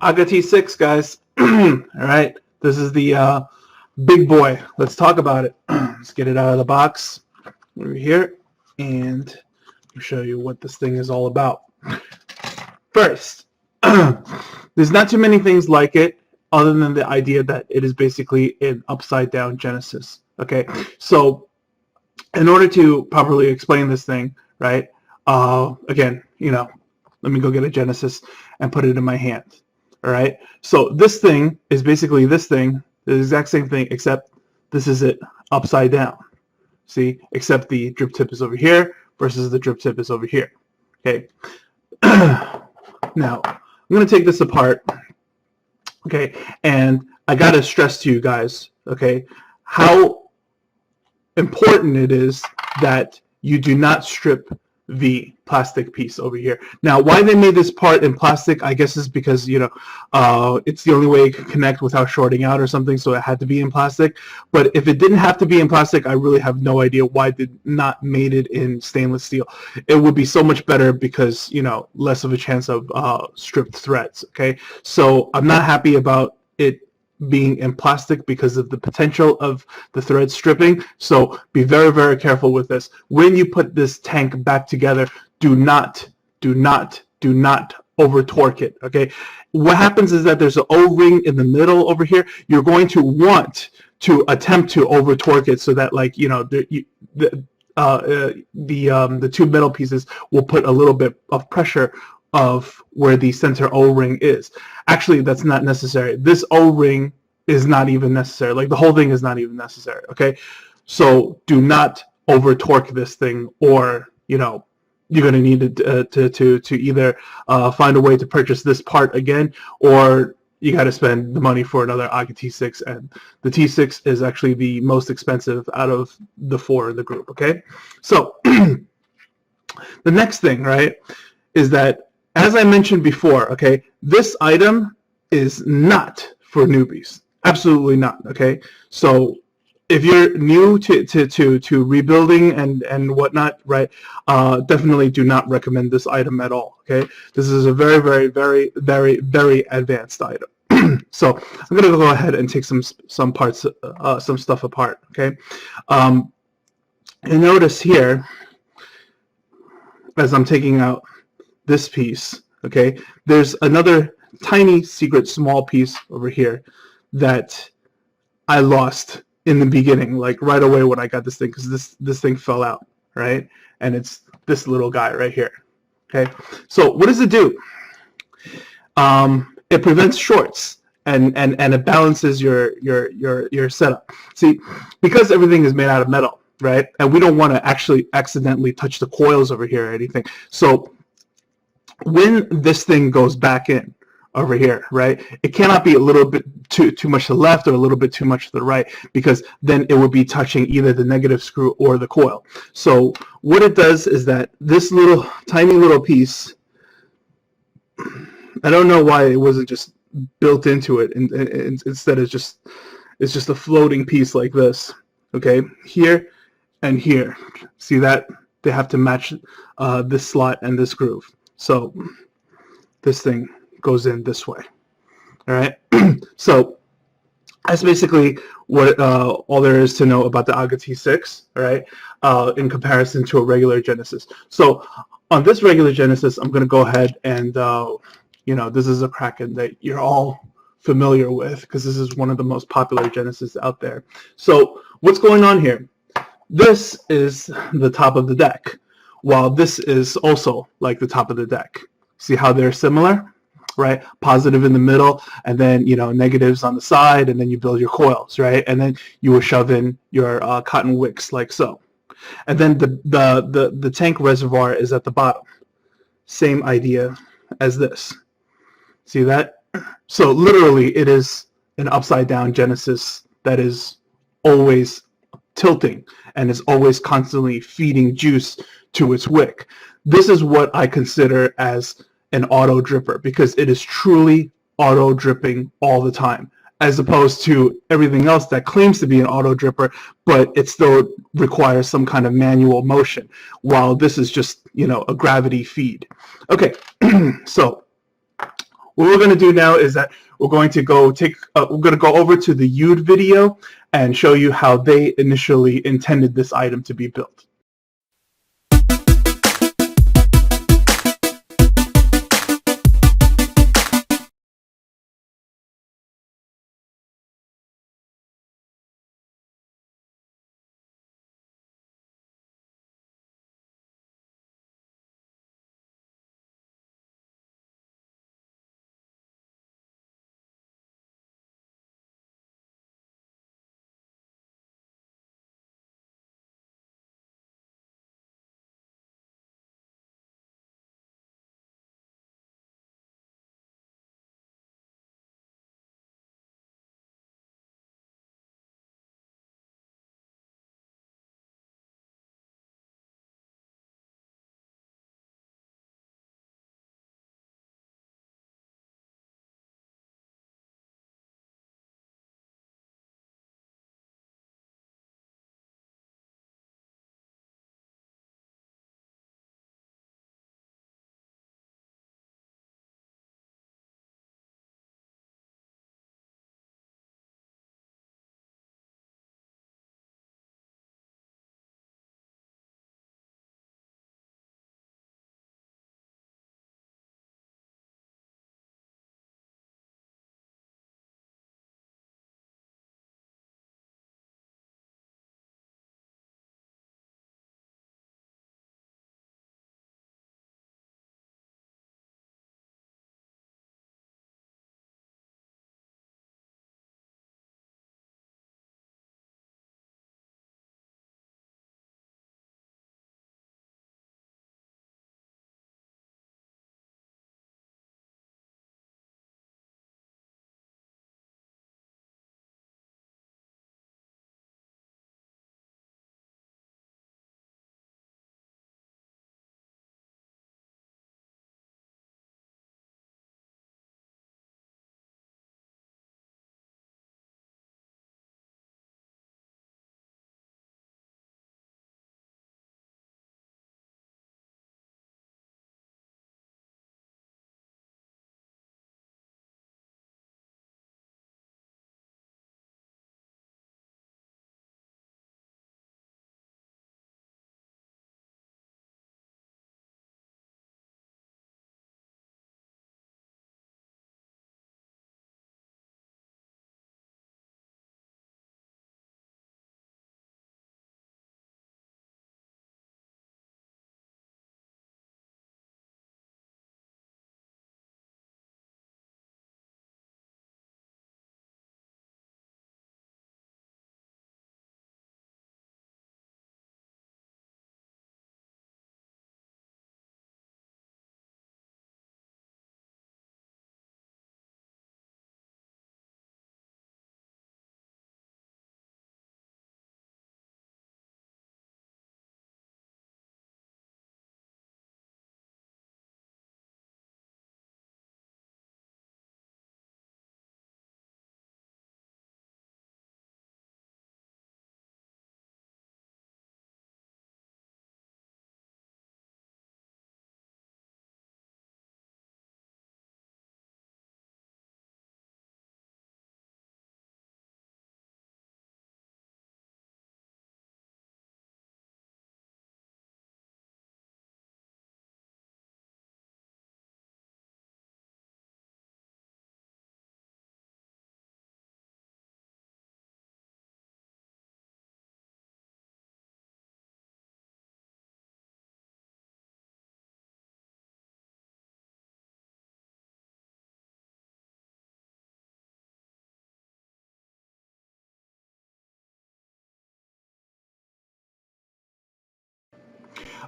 Aga T6, guys. All right, this is the big boy. Let's talk about it. Let's get it out of the box over here, and I'll show you what this thing is all about. First, there's not too many things like it, other than the idea that it is basically an upside-down Genesis. Okay, so in order to properly explain this thing, right? Again, let me go get a Genesis and put it in my hand. All right, so this thing is basically this thing, the exact same thing, except this is it upside down. See, except the drip tip is over here versus the drip tip is over here. Okay, now I'm going to take this apart. Okay, and I got to stress to you guys, okay, how important it is that you do not strip the plastic piece over here. Now, why they made this part in plastic, I guess, is because it's the only way it can connect without shorting out or something, so it had to be in plastic. But if it didn't have to be in plastic, I really have no idea why they not made it in stainless steel. It would be so much better because less of a chance of stripped threads. Okay, so I'm not happy about it being in plastic because of the potential of the thread stripping. So be very, very careful with this. When you put this tank back together, do not over torque it. Okay, what happens is that there's an O-ring in the middle over here. You're going to want to attempt to over torque it so that the two metal pieces will put a little bit of pressure of where the center O-ring is. Actually, that's not necessary. This O-ring is not even necessary. Like, the whole thing is not even necessary. Okay, so do not over torque this thing, or you're going to need to either find a way to purchase this part again, or you got to spend the money for another Aga T6, and the T6 is actually the most expensive out of the four in the group. Okay, so the next thing, right, is that, as I mentioned before, okay, this item is not for newbies. Absolutely not. Okay, so if you're new to rebuilding and whatnot, right, definitely do not recommend this item at all. Okay, this is a very, very, very, very, very advanced item. So I'm gonna go ahead and take some parts, some stuff apart. Okay, and notice here, as I'm taking out this piece, okay, there's another tiny secret small piece over here that I lost in the beginning, like right away when I got this thing, because this thing fell out, right? And it's this little guy right here. Okay, so what does it do? It prevents shorts, and it balances your setup. See, because everything is made out of metal, right? And we don't want to actually accidentally touch the coils over here or anything. So when this thing goes back in over here, right, it cannot be a little bit too much to the left or a little bit too much to the right, because then it would be touching either the negative screw or the coil. So what it does is that this little tiny little piece, I don't know why it wasn't just built into it, and instead it's just a floating piece like this. Okay, here and here, see that they have to match this slot and this groove. So this thing goes in this way. All right. So that's basically what all there is to know about the Aga T6. All right. In comparison to a regular Genesis. So on this regular Genesis, I'm going to go ahead and this is a Kraken that you're all familiar with, because this is one of the most popular Genesis out there. So what's going on here? This is the top of the deck, while this is also like the top of the deck. See how they're similar, right? Positive in the middle, and then negatives on the side, and then you build your coils, right? And then you will shove in your cotton wicks like so. And then the tank reservoir is at the bottom. Same idea as this. See that? So literally it is an upside down Genesis that is always tilting and is always constantly feeding juice to its wick. This is what I consider as an auto dripper, because it is truly auto dripping all the time, as opposed to everything else that claims to be an auto dripper, but it still requires some kind of manual motion, while this is just a gravity feed. Okay, so what we're going to do now is that we're going to go over to the YouDe video and show you how they initially intended this item to be built.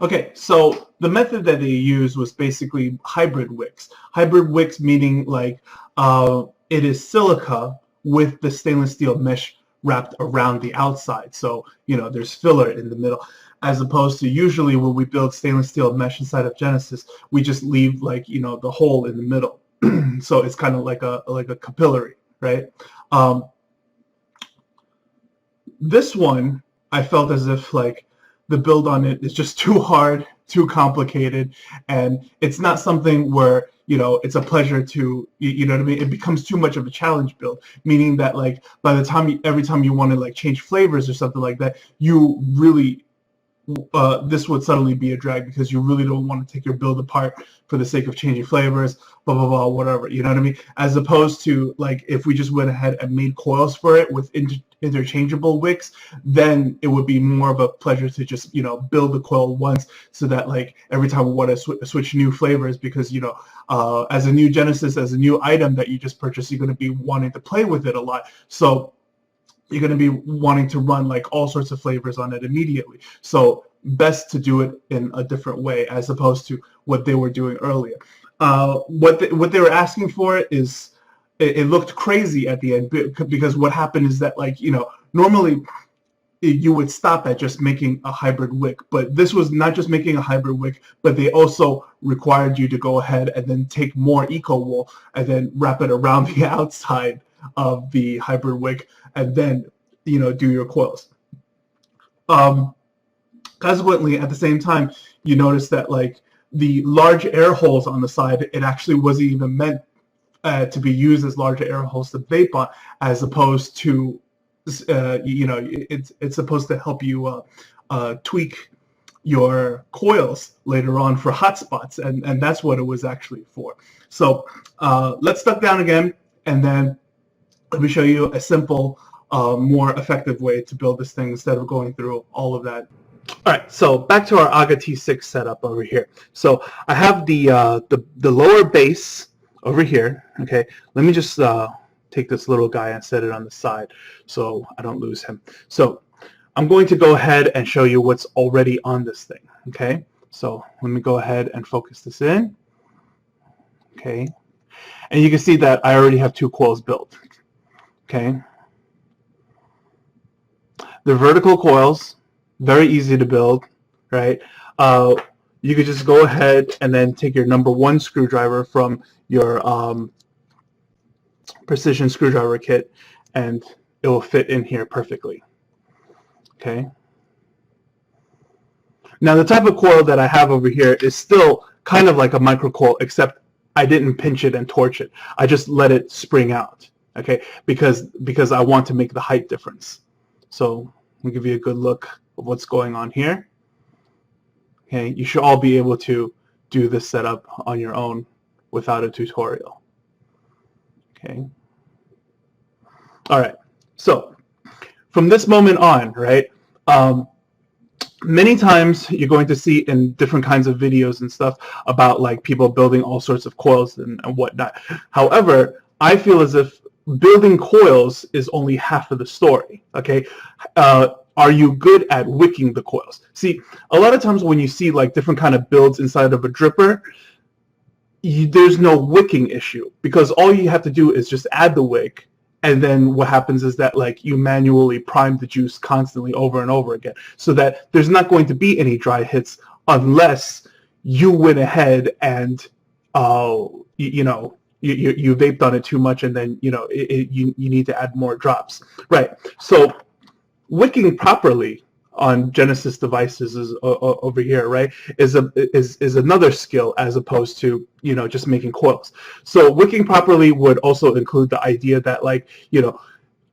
Okay, so the method that they used was basically hybrid wicks. Hybrid wicks meaning like it is silica with the stainless steel mesh wrapped around the outside. So, you know, there's filler in the middle. As opposed to usually when we build stainless steel mesh inside of Genesis, we just leave like, you know, the hole in the middle. So it's kind of like a capillary, right? This one, I felt as if like the build on it is just too hard, too complicated, and it's not something where you know, it's a pleasure to, you know what I mean? It becomes too much of a challenge build, meaning that like by the time every time you want to like change flavors or something like that, you really this would suddenly be a drag because you really don't want to take your build apart for the sake of changing flavors, blah, blah, blah, whatever, you know what I mean? As opposed to, like, if we just went ahead and made coils for it with interchangeable wicks, then it would be more of a pleasure to just, you know, build the coil once so that, like, every time we want to switch new flavors, because, you know, as a new Genesis, as a new item that you just purchased, you're going to be wanting to play with it a lot. So you're going to be wanting to run like all sorts of flavors on it immediately. So best to do it in a different way as opposed to what they were doing earlier. What they were asking for is, it looked crazy at the end, because what happened is that, like, you know, normally you would stop at just making a hybrid wick, but this was not just making a hybrid wick, but they also required you to go ahead and then take more eco wool and then wrap it around the outside of the hybrid wick, and then, you know, do your coils. Consequently, at the same time, you notice that, like, the large air holes on the side, it actually wasn't even meant to be used as large air holes to vape on, as opposed to, you know, it's supposed to help you tweak your coils later on for hotspots, and that's what it was actually for. So let's duck down again, and then let me show you a simple, more effective way to build this thing instead of going through all of that. All right, so back to our AGA T6 setup over here. So I have the lower base over here. Okay, let me just take this little guy and set it on the side so I don't lose him. So I'm going to go ahead and show you what's already on this thing. Okay, so let me go ahead and focus this in. Okay, and you can see that I already have 2 coils built. Okay, they're vertical coils, very easy to build, right? You could just go ahead and then take your number 1 screwdriver from your precision screwdriver kit, and it will fit in here perfectly. Okay. Now the type of coil that I have over here is still kind of like a micro coil, except I didn't pinch it and torch it. I just let it spring out. Okay, because I want to make the height difference. So I'll give you a good look of what's going on here. Okay, you should all be able to do this setup on your own without a tutorial. Okay. All right. So from this moment on, right, many times you're going to see in different kinds of videos and stuff about like people building all sorts of coils and whatnot. However, I feel as if building coils is only half of the story. Okay. Are you good at wicking the coils? See, a lot of times when you see like different kind of builds inside of a dripper, there's no wicking issue, because all you have to do is just add the wick, and then what happens is that like you manually prime the juice constantly over and over again, so that there's not going to be any dry hits unless you went ahead and you know, you vaped on it too much, and then, you know, you need to add more drops, right? So wicking properly on Genesis devices is over here, right, is another skill, as opposed to, you know, just making coils. So wicking properly would also include the idea that, like, you know,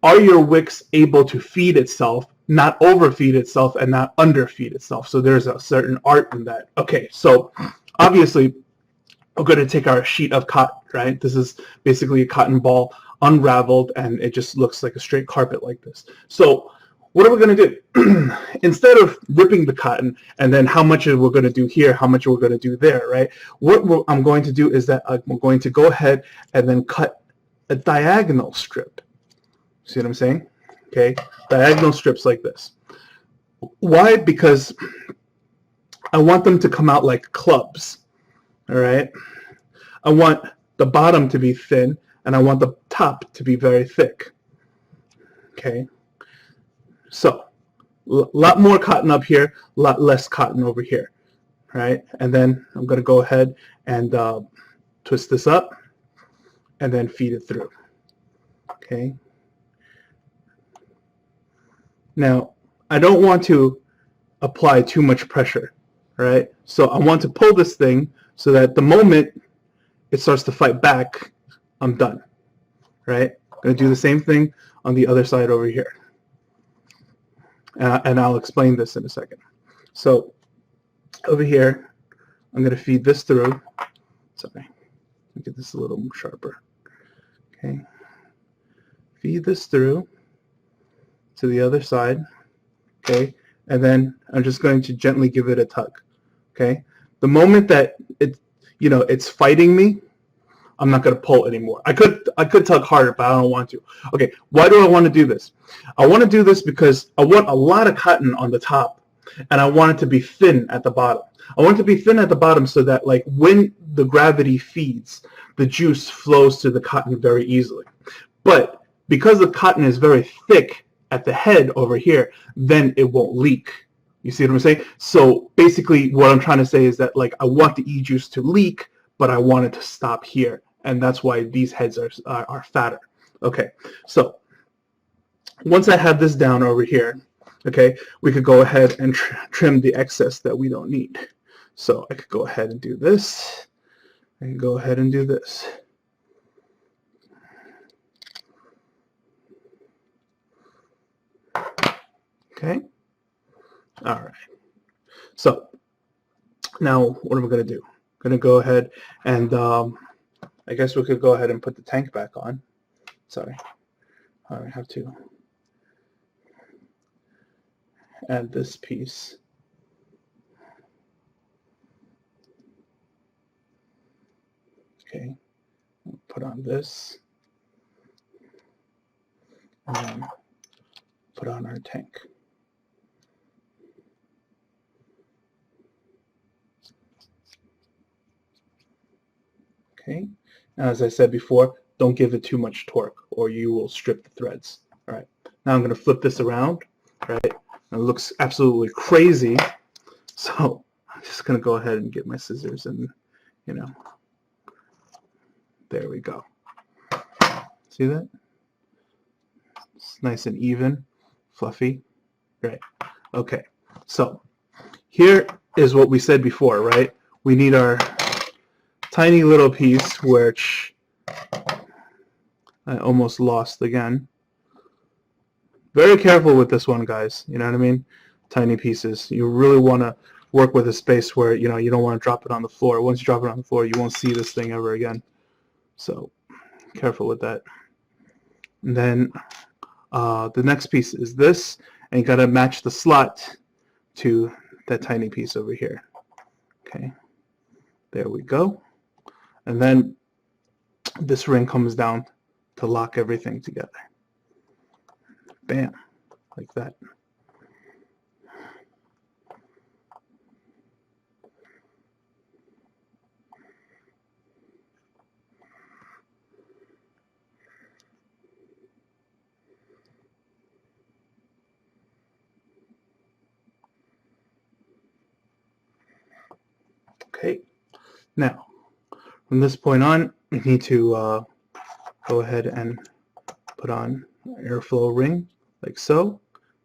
are your wicks able to feed itself, not overfeed itself and not underfeed itself? So there's a certain art in that. Okay, so obviously we're going to take our sheet of cotton, right? This is basically a cotton ball unraveled, and it just looks like a straight carpet like this. So what are we going to do? Instead of ripping the cotton and then how much we're going to do here, how much we're going to do there, right? What I'm going to do is that I'm going to go ahead and then cut a diagonal strip. See what I'm saying? Okay, diagonal strips like this. Why? Because I want them to come out like clubs. All right. I want the bottom to be thin, and I want the top to be very thick. Okay. So a lot more cotton up here, a lot less cotton over here, right? And then I'm going to go ahead and twist this up and then feed it through. Okay. Now, I don't want to apply too much pressure, right? So I want to pull this thing so that the moment it starts to fight back, I'm done, right? I'm going to do the same thing on the other side over here. And I'll explain this in a second. So over here, I'm going to feed this through. Sorry, get this a little sharper. Okay, feed this through to the other side. Okay, and then I'm just going to gently give it a tug. Okay, the moment that it's fighting me, I'm not going to pull anymore. I could tug harder, but I don't want to. Okay, why do I want to do this? I want to do this because I want a lot of cotton on the top, and I want it to be thin at the bottom. I want it to be thin at the bottom so that, like, when the gravity feeds, the juice flows to the cotton very easily. But because the cotton is very thick at the head over here, then it won't leak. You see what I'm saying? So basically what I'm trying to say is that, like, I want the e-juice to leak, but I want it to stop here. And that's why these heads are fatter. Okay, so once I have this down over here, okay, we could go ahead and trim the excess that we don't need. So I could go ahead and do this. I can go ahead and do this. Okay. All right. So now what am I going to do? I'm going to go ahead and I guess we could go ahead and put the tank back on. Sorry. I have to add this piece. Okay. Put on this. And then put on our tank. Okay. Now, as I said before, don't give it too much torque or you will strip the threads. All right. Now I'm going to flip this around. Right. It looks absolutely crazy. So I'm just going to go ahead and get my scissors and, there we go. See that? It's nice and even, fluffy. Right. Okay. So here is what we said before, right? We need our tiny little piece, which I almost lost again. Very careful with this one, guys. You know what I mean? Tiny pieces. You really want to work with a space where, you don't want to drop it on the floor. Once you drop it on the floor, you won't see this thing ever again. So careful with that. And then the next piece is this, and you got to match the slot to that tiny piece over here. Okay, there we go. And then this ring comes down to lock everything together. Bam, like that. Okay, now from this point on, we need to go ahead and put on an airflow ring like so.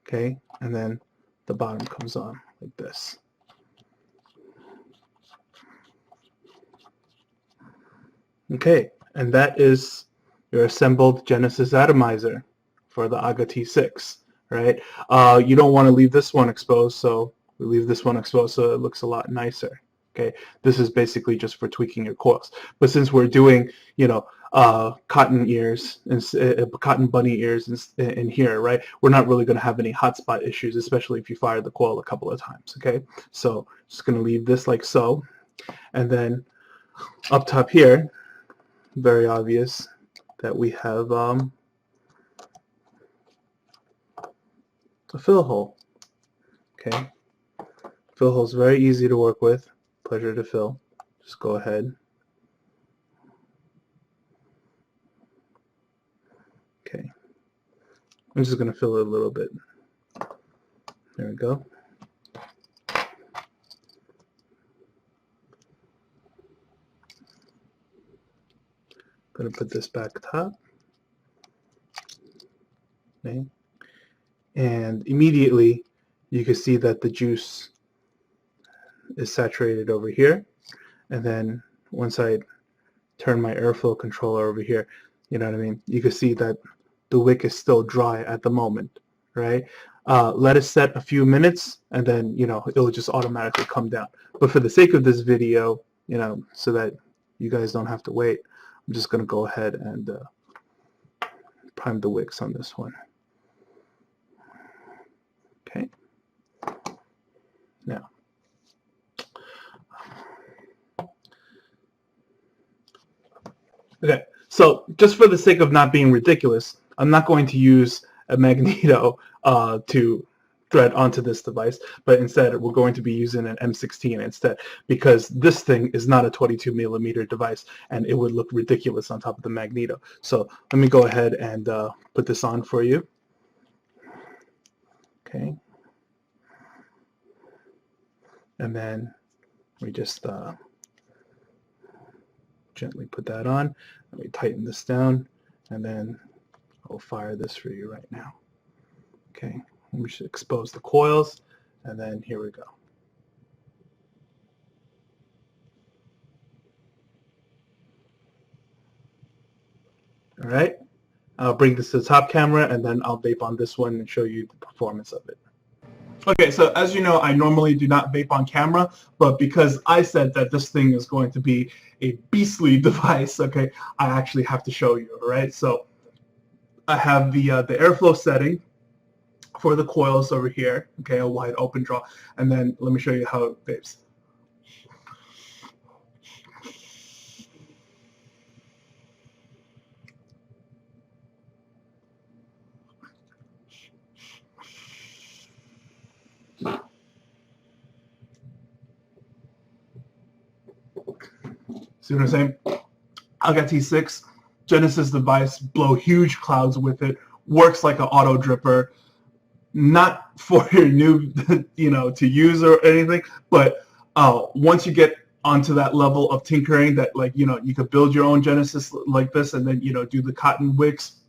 Okay, and then the bottom comes on like this. Okay, and that is your assembled Genesis atomizer for the AGA T6, right? You don't want to leave this one exposed, so we leave this one exposed so it looks a lot nicer. Okay, this is basically just for tweaking your coils. But since we're doing, cotton ears and cotton bunny ears in here, right? We're not really going to have any hotspot issues, especially if you fire the coil a couple of times. Okay, so just going to leave this like so, and then up top here, very obvious that we have a fill hole. Okay, fill hole is very easy to work with. Pleasure to fill. Just go ahead. Okay. I'm just going to fill it a little bit. There we go. Going to put this back top. Okay. And immediately you can see that the juice is saturated over here, and then once I turn my airflow controller over here, you know what I mean, you can see that the wick is still dry at the moment, right? Let it set a few minutes, and then, you know, it'll just automatically come down. But for the sake of this video, you know, so that you guys don't have to wait, I'm just going to go ahead and prime the wicks on this one. Okay. Now, okay, so just for the sake of not being ridiculous, I'm not going to use a magneto to thread onto this device, but instead we're going to be using an M16 instead, because this thing is not a 22mm device and it would look ridiculous on top of the magneto. So let me go ahead and put this on for you. Okay. And then we just gently put that on, and we tighten this down, and then I'll fire this for you right now. Okay, we should expose the coils, and then here we go. All right, I'll bring this to the top camera, and then I'll vape on this one and show you the performance of it. Okay, so as you know, I normally do not vape on camera, but because I said that this thing is going to be a beastly device, okay, I actually have to show you, all right? So I have the airflow setting for the coils over here, okay, a wide open draw, and then let me show you how it vapes. See what I'm saying? I got T6, Genesis device, blow huge clouds with it, works like an auto dripper, not for your new, you know, to use or anything, but once you get onto that level of tinkering that, like, you know, you could build your own Genesis like this and then, you know, do the cotton wicks,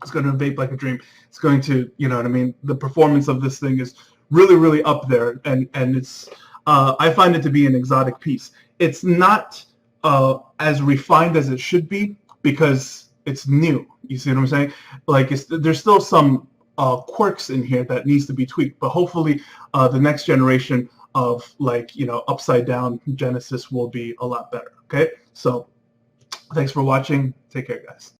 it's going to vape like a dream. It's going to, you know what I mean, the performance of this thing is really, really up there, and it's, I find it to be an exotic piece. It's not as refined as it should be because it's new. You see what I'm saying? Like, there's still some quirks in here that needs to be tweaked, but hopefully the next generation of, like, you know, upside down Genesis will be a lot better. Okay, so thanks for watching. Take care, guys.